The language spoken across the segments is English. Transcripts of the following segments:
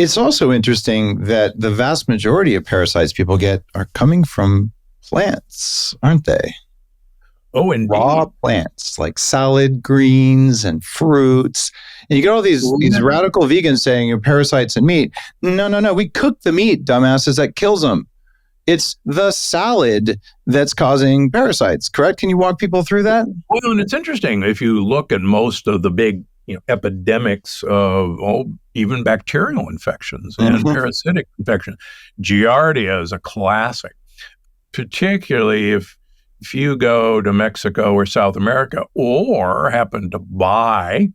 It's also interesting that the vast majority of parasites people get are coming from plants, aren't they? Oh, indeed. Raw plants like salad greens and fruits. And you get all these radical vegans saying you're parasites in meat. No. We cook the meat, dumbasses. That kills them. It's the salad that's causing parasites, correct? Can you walk people through that? Well, and it's interesting. If you look at most of the big epidemics of even bacterial infections and parasitic infections, Giardia is a classic, particularly if you go to Mexico or South America or happen to buy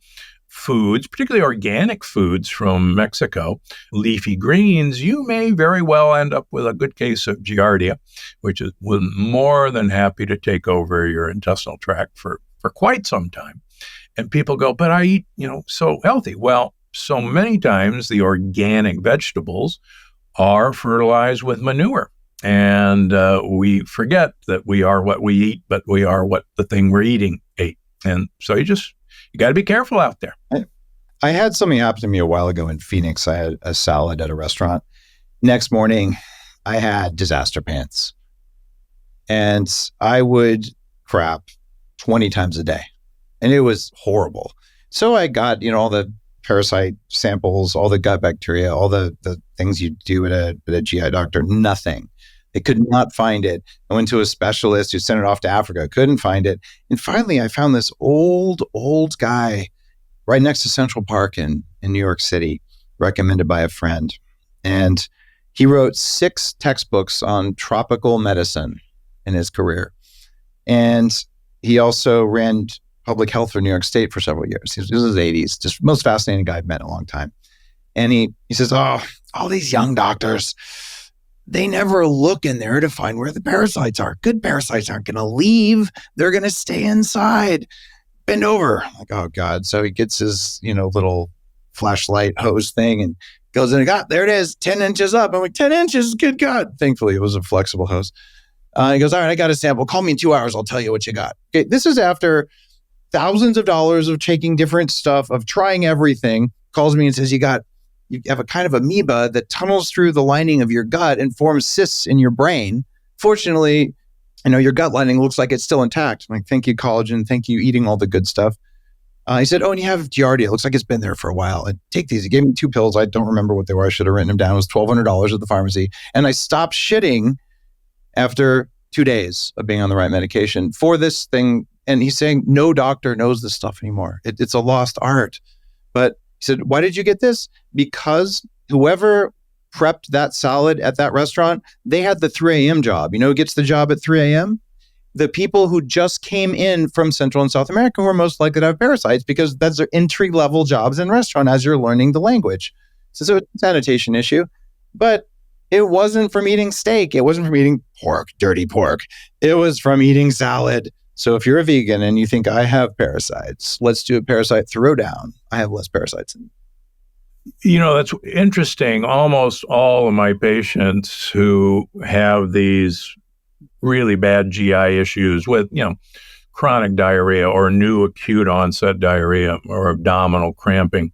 foods, particularly organic foods from Mexico, leafy greens, you may very well end up with a good case of Giardia, which is more than happy to take over your intestinal tract for quite some time. And people go, but I eat, so healthy. Well, so many times the organic vegetables are fertilized with manure. And we forget that we are what we eat, but we are what the thing we're eating ate. And so you got to be careful out there. I had something happen to me a while ago in Phoenix. I had a salad at a restaurant. Next morning, I had disaster pants. And I would crap 20 times a day. And it was horrible. So I got, all the parasite samples, all the gut bacteria, all the things you do at a GI doctor, nothing. They could not find it. I went to a specialist who sent it off to Africa, couldn't find it. And finally, I found this old guy right next to Central Park in New York City, recommended by a friend. And he wrote 6 textbooks on tropical medicine in his career. And he also ran public health for New York State for several years. He was in his 80s, just most fascinating guy I've met in a long time. And he says, all these young doctors, they never look in there to find where the parasites are. Good parasites aren't going to leave. They're going to stay inside. Bend over. I'm like, oh God. So he gets his, little flashlight hose thing and goes in and there it is, 10 inches up. I'm like, 10 inches, good God. Thankfully, it was a flexible hose. He goes, all right, I got a sample. Call me in 2 hours. I'll tell you what you got. Okay, this is after thousands of dollars of taking different stuff, of trying everything. Calls me and says, you have a kind of amoeba that tunnels through the lining of your gut and forms cysts in your brain. Fortunately, your gut lining looks like it's still intact. I'm like, thank you, collagen. Thank you, eating all the good stuff. He said, and you have Giardia. It looks like it's been there for a while. And take these. He gave me 2 pills. I don't remember what they were. I should have written them down. It was $1,200 at the pharmacy. And I stopped shitting after 2 days of being on the right medication for this thing. And he's saying no doctor knows this stuff anymore. It's a lost art. But he said, why did you get this? Because whoever prepped that salad at that restaurant, they had the 3 a.m. job. Who gets the job at 3 a.m.? The people who just came in from Central and South America who are most likely to have parasites, because that's their entry-level jobs in restaurant as you're learning the language. So it's a sanitation issue. But it wasn't from eating steak. It wasn't from eating pork, dirty pork. It was from eating salad. So if you're a vegan and you think I have parasites, let's do a parasite throwdown. I have less parasites. That's interesting. Almost all of my patients who have these really bad GI issues with, chronic diarrhea or new acute onset diarrhea or abdominal cramping,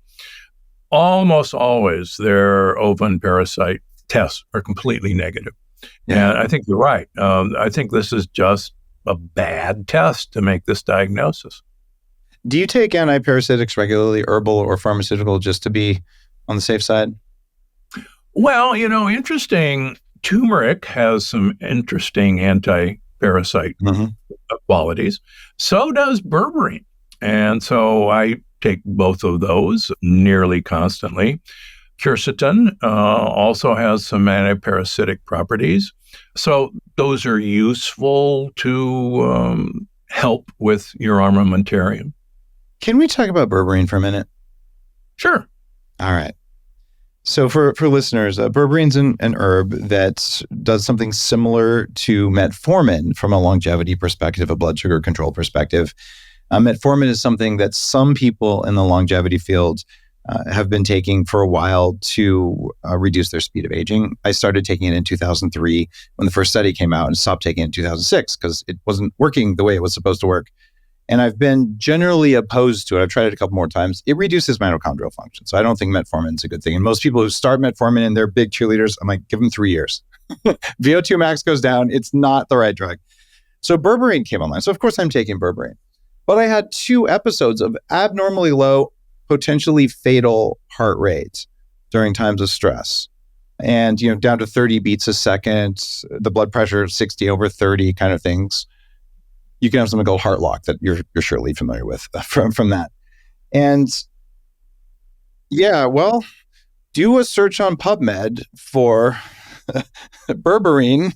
almost always their open parasite tests are completely negative. Yeah. And I think you're right. I think this is just a bad test to make this diagnosis. Do you take antiparasitics regularly, herbal or pharmaceutical, just to be on the safe side? Well, interesting. Turmeric has some interesting anti-parasite qualities. So does berberine. And so I take both of those nearly constantly. Quercetin also has some antiparasitic properties. So those are useful to help with your armamentarium. Can we talk about berberine for a minute? Sure. All right. So for listeners, berberine's an herb that does something similar to metformin from a longevity perspective, a blood sugar control perspective. Metformin is something that some people in the longevity field have been taking for a while to reduce their speed of aging. I started taking it in 2003 when the first study came out, and stopped taking it in 2006 because it wasn't working the way it was supposed to work. And I've been generally opposed to it. I've tried it a couple more times. It reduces mitochondrial function. So I don't think metformin is a good thing. And most people who start metformin and they're big cheerleaders, I'm like, give them 3 years. VO2 max goes down. It's not the right drug. So berberine came online. So of course I'm taking berberine. But I had 2 episodes of abnormally low, potentially fatal heart rate during times of stress. And, down to 30 beats a second, the blood pressure 60 over 30 kind of things. You can have something called heart lock that you're surely familiar with from that. And yeah, well, do a search on PubMed for berberine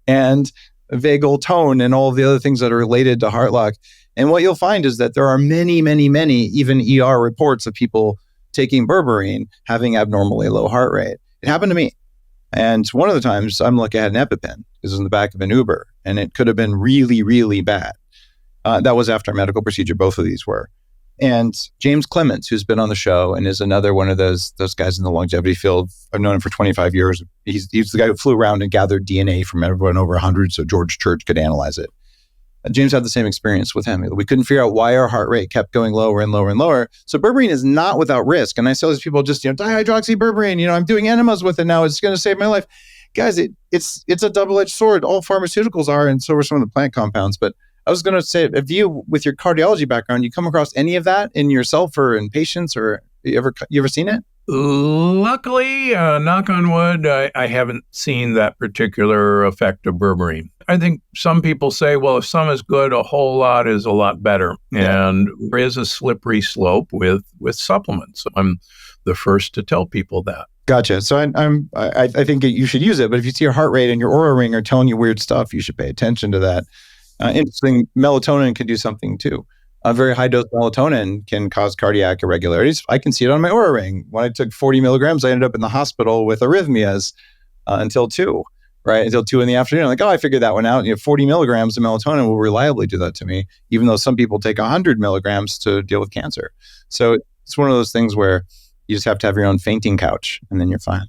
and vagal tone and all the other things that are related to heart lock. And what you'll find is that there are many, many, many, even ER reports of people taking berberine having abnormally low heart rate. It happened to me. And one of the times I'm lucky I had an EpiPen. It was in the back of an Uber and it could have been really, really bad. That was after a medical procedure. Both of these were. And James Clements, who's been on the show and is another one of those guys in the longevity field. I've known him for 25 years. He's the guy who flew around and gathered DNA from everyone over 100 so George Church could analyze it. James had the same experience with him. We couldn't figure out why our heart rate kept going lower and lower and lower. So berberine is not without risk. And I tell these people just, dihydroxyberberine, I'm doing enemas with it now. It's going to save my life. Guys, it's a double-edged sword. All pharmaceuticals are, and so are some of the plant compounds. But I was going to say, if you, with your cardiology background, you come across any of that in yourself or in patients, or you ever seen it? Luckily, knock on wood, I haven't seen that particular effect of berberine. I think some people say, well, if some is good, a whole lot is a lot better. Yeah. And there is a slippery slope with supplements. I'm the first to tell people that. Gotcha. So I think you should use it. But if you see your heart rate and your Oura ring are telling you weird stuff, you should pay attention to that. Interesting, melatonin can do something too. A very high dose melatonin can cause cardiac irregularities. I can see it on my Oura ring. When I took 40 milligrams, I ended up in the hospital with arrhythmias until 2 in the afternoon. I'm like, I figured that one out. 40 milligrams of melatonin will reliably do that to me, even though some people take 100 milligrams to deal with cancer. So it's one of those things where you just have to have your own fainting couch and then you're fine.